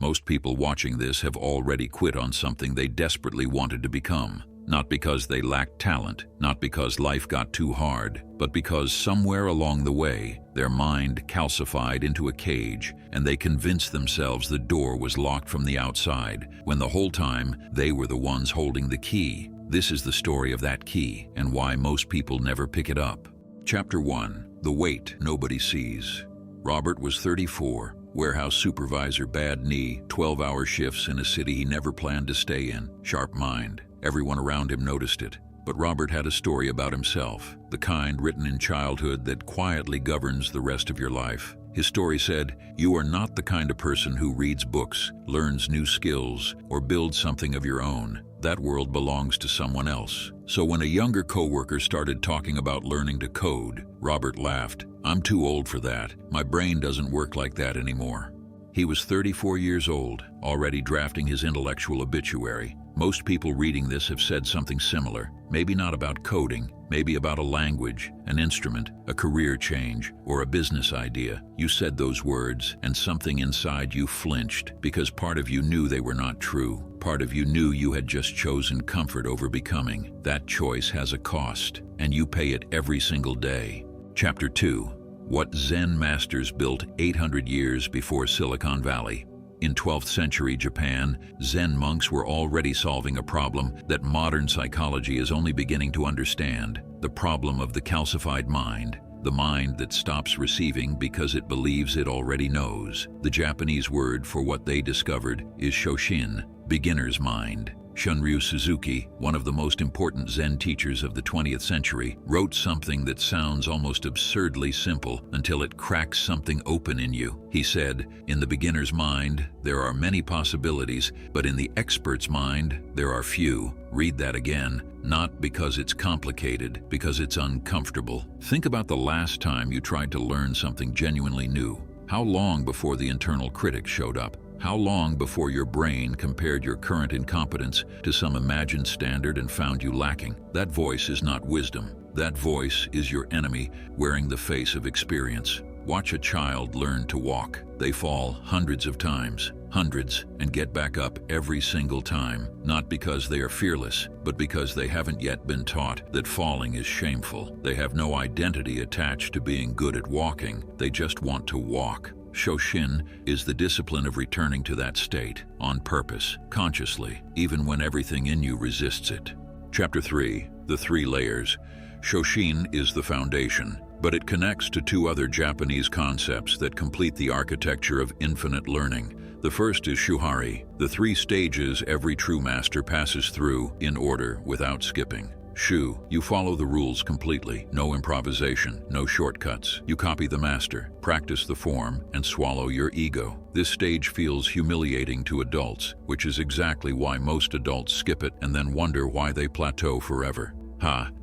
Most people watching this have already quit on something they desperately wanted to become. Not because they lacked talent, not because life got too hard, but because somewhere along the way, their mind calcified into a cage and they convinced themselves the door was locked from the outside, when the whole time they were the ones holding the key. This is the story of that key and why most people never pick it up. Chapter 1. The Weight Nobody Sees. Robert was 34, warehouse supervisor, bad knee, 12-hour shifts in a city he never planned to stay in, sharp mind. Everyone around him noticed it, but Robert had a story about himself, the kind written in childhood that quietly governs the rest of your life. His story said, "You are not the kind of person who reads books, learns new skills, or builds something of your own. That world belongs to someone else." So when a younger coworker started talking about learning to code, Robert laughed. "I'm too old for that. My brain doesn't work like that anymore." He was 34 years old, already drafting his intellectual obituary. Most people reading this have said something similar, maybe not about coding, maybe about a language, an instrument, a career change, or a business idea. You said those words, and something inside you flinched, because part of you knew they were not true. Part of you knew you had just chosen comfort over becoming. That choice has a cost, and you pay it every single day. Chapter 2. What Zen masters built 800 years before Silicon Valley. In 12th century Japan, Zen monks were already solving a problem that modern psychology is only beginning to understand: the problem of the calcified mind, the mind that stops receiving because it believes it already knows. The Japanese word for what they discovered is Shoshin, beginner's mind. Shunryu Suzuki, one of the most important Zen teachers of the 20th century, wrote something that sounds almost absurdly simple until it cracks something open in you. He said, "In the beginner's mind, there are many possibilities, but in the expert's mind, there are few." Read that again. Not because it's complicated, because it's uncomfortable. Think about the last time you tried to learn something genuinely new. How long before the internal critic showed up? How long before your brain compared your current incompetence to some imagined standard and found you lacking? That voice is not wisdom. That voice is your enemy wearing the face of experience. Watch a child learn to walk. They fall hundreds of times, and get back up every single time, not because they are fearless, but because they haven't yet been taught that falling is shameful. They have no identity attached to being good at walking. They just want to walk. Shoshin is the discipline of returning to that state, on purpose, consciously, even when everything in you resists it. Chapter 3. The 3 layers. Shoshin is the foundation, but it connects to 2 other Japanese concepts that complete the architecture of infinite learning. The first is Shuhari, the 3 stages every true master passes through in order without skipping. Shu, you follow the rules completely, no improvisation, no shortcuts. You copy the master, practice the form, and swallow your ego. This stage feels humiliating to adults, which is exactly why most adults skip it and then wonder why they plateau forever.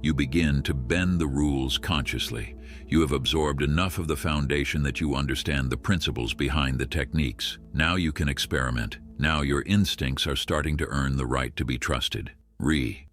You begin to bend the rules consciously. You have absorbed enough of the foundation that you understand the principles behind the techniques. Now you can experiment. Now your instincts are starting to earn the right to be trusted.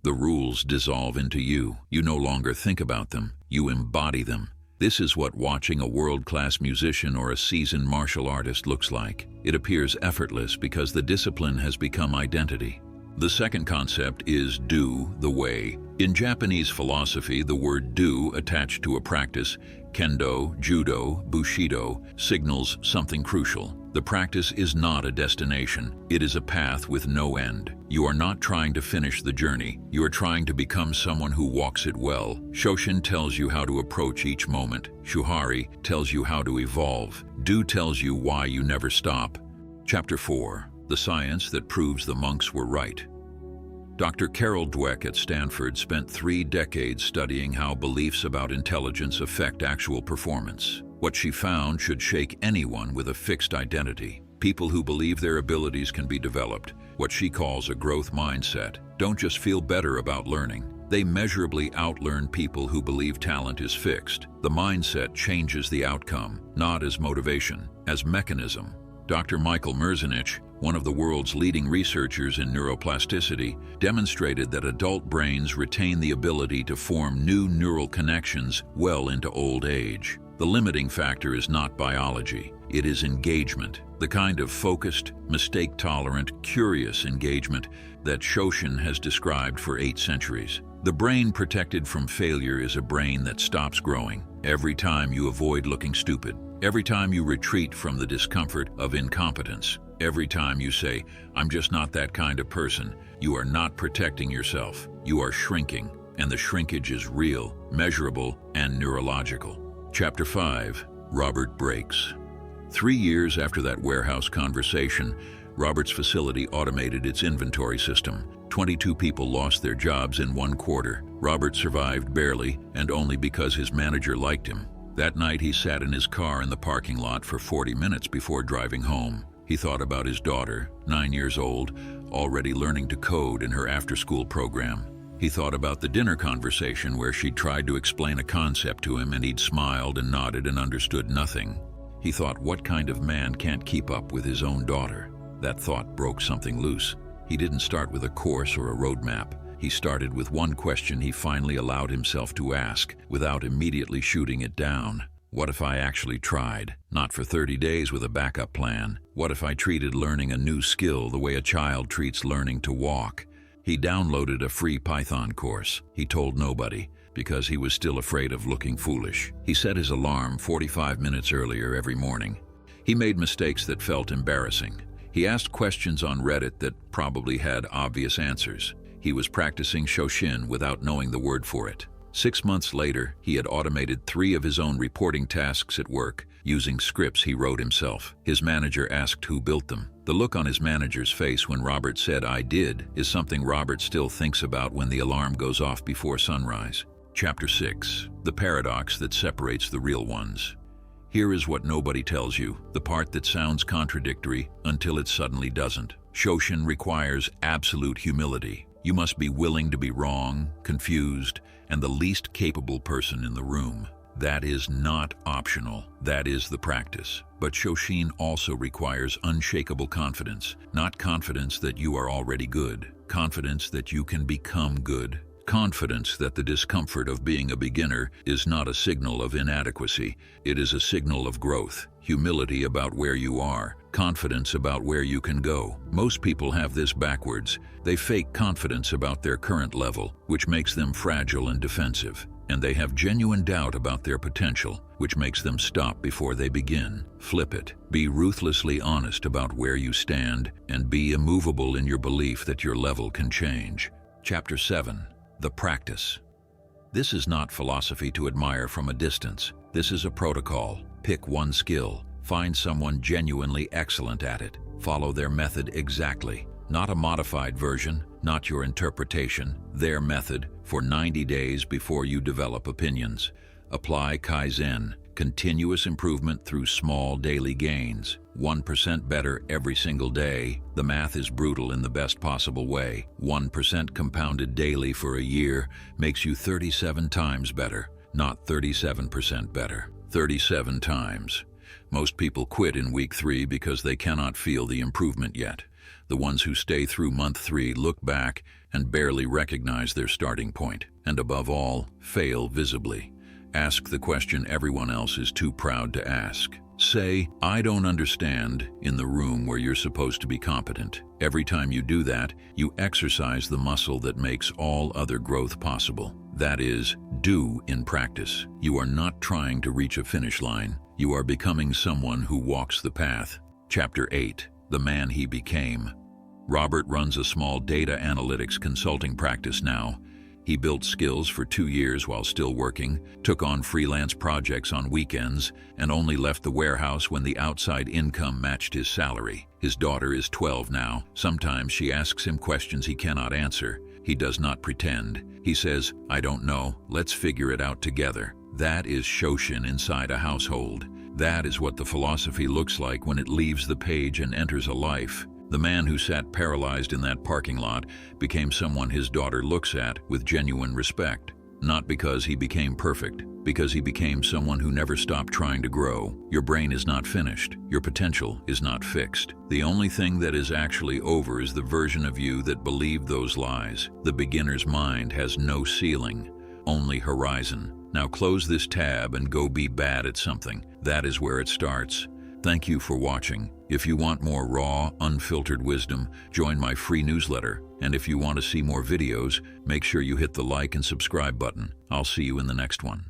The rules dissolve into you. You no longer think about them, you embody them. This is what watching a world-class musician or a seasoned martial artist looks like. It appears effortless because the discipline has become identity. The second concept is do the way. In Japanese philosophy, the word do attached to a practice, kendo, judo, bushido, signals something crucial. The practice is not a destination. It is a path with no end. You are not trying to finish the journey. You are trying to become someone who walks it well. Shoshin tells you how to approach each moment. Shuhari tells you how to evolve. Do tells you why you never stop. Chapter 4. The science that proves the monks were right. Dr. Carol Dweck at Stanford spent 3 decades studying how beliefs about intelligence affect actual performance. What she found should shake anyone with a fixed identity. People who believe their abilities can be developed, what she calls a growth mindset, don't just feel better about learning. They measurably outlearn people who believe talent is fixed. The mindset changes the outcome, not as motivation, as mechanism. Dr. Michael Merzenich, one of the world's leading researchers in neuroplasticity, demonstrated that adult brains retain the ability to form new neural connections well into old age. The limiting factor is not biology, it is engagement. The kind of focused, mistake-tolerant, curious engagement that Shoshin has described for 8 centuries. The brain protected from failure is a brain that stops growing every time you avoid looking stupid, every time you retreat from the discomfort of incompetence, every time you say, "I'm just not that kind of person." You are not protecting yourself. You are shrinking, and the shrinkage is real, measurable, and neurological. Chapter 5. Robert breaks. 3 years after that warehouse conversation, Robert's facility automated its inventory system. 22 people lost their jobs in 1 quarter. Robert survived barely, and only because his manager liked him. That night he sat in his car in the parking lot for 40 minutes before driving home. He thought about his daughter, 9 years old, already learning to code in her after-school program. He thought about the dinner conversation where she'd tried to explain a concept to him and he'd smiled and nodded and understood nothing. He thought, what kind of man can't keep up with his own daughter? That thought broke something loose. He didn't start with a course or a roadmap. He started with one question he finally allowed himself to ask, without immediately shooting it down. What if I actually tried? Not for 30 days with a backup plan. What if I treated learning a new skill the way a child treats learning to walk? He downloaded a free Python course. He told nobody, because he was still afraid of looking foolish. He set his alarm 45 minutes earlier every morning. He made mistakes that felt embarrassing. He asked questions on Reddit that probably had obvious answers. He was practicing Shoshin without knowing the word for it. 6 months later, he had automated 3 of his own reporting tasks at work, using scripts he wrote himself. His manager asked who built them. The look on his manager's face when Robert said, "I did," is something Robert still thinks about when the alarm goes off before sunrise. Chapter 6. The paradox that separates the real ones. Here is what nobody tells you, the part that sounds contradictory until it suddenly doesn't. Shoshin requires absolute humility. You must be willing to be wrong, confused, and the least capable person in the room. That is not optional. That is the practice. But Shoshin also requires unshakable confidence. Not confidence that you are already good. Confidence that you can become good. Confidence that the discomfort of being a beginner is not a signal of inadequacy. It is a signal of growth. Humility about where you are. Confidence about where you can go. Most people have this backwards. They fake confidence about their current level, which makes them fragile and defensive. And they have genuine doubt about their potential, which makes them stop before they begin. Flip it. Be ruthlessly honest about where you stand, and be immovable in your belief that your level can change. Chapter 7. The practice. This is not philosophy to admire from a distance. This is a protocol. Pick one skill. Find someone genuinely excellent at it. Follow their method exactly. Not a modified version, not your interpretation, their method, for 90 days before you develop opinions. Apply Kaizen, continuous improvement through small daily gains. 1% better every single day. The math is brutal in the best possible way. 1% compounded daily for a year makes you 37 times better, not 37% better. 37 times. Most people quit in week 3 because they cannot feel the improvement yet. The ones who stay through month 3 look back and barely recognize their starting point, and above all, fail visibly. Ask the question everyone else is too proud to ask. Say, "I don't understand," in the room where you're supposed to be competent. Every time you do that, you exercise the muscle that makes all other growth possible. That is, do in practice. You are not trying to reach a finish line. You are becoming someone who walks the path. Chapter 8. The man he became. Robert runs a small data analytics consulting practice now. He built skills for 2 years while still working, took on freelance projects on weekends, and only left the warehouse when the outside income matched his salary. His daughter is 12 now. Sometimes she asks him questions he cannot answer. He does not pretend. He says, "I don't know, let's figure it out together." That is Shoshin inside a household. That is what the philosophy looks like when it leaves the page and enters a life. The man who sat paralyzed in that parking lot became someone his daughter looks at with genuine respect. Not because he became perfect, because he became someone who never stopped trying to grow. Your brain is not finished. Your potential is not fixed. The only thing that is actually over is the version of you that believed those lies. The beginner's mind has no ceiling, only horizon. Now close this tab and go be bad at something. That is where it starts. Thank you for watching. If you want more raw, unfiltered wisdom, join my free newsletter. And if you want to see more videos, make sure you hit the like and subscribe button. I'll see you in the next one.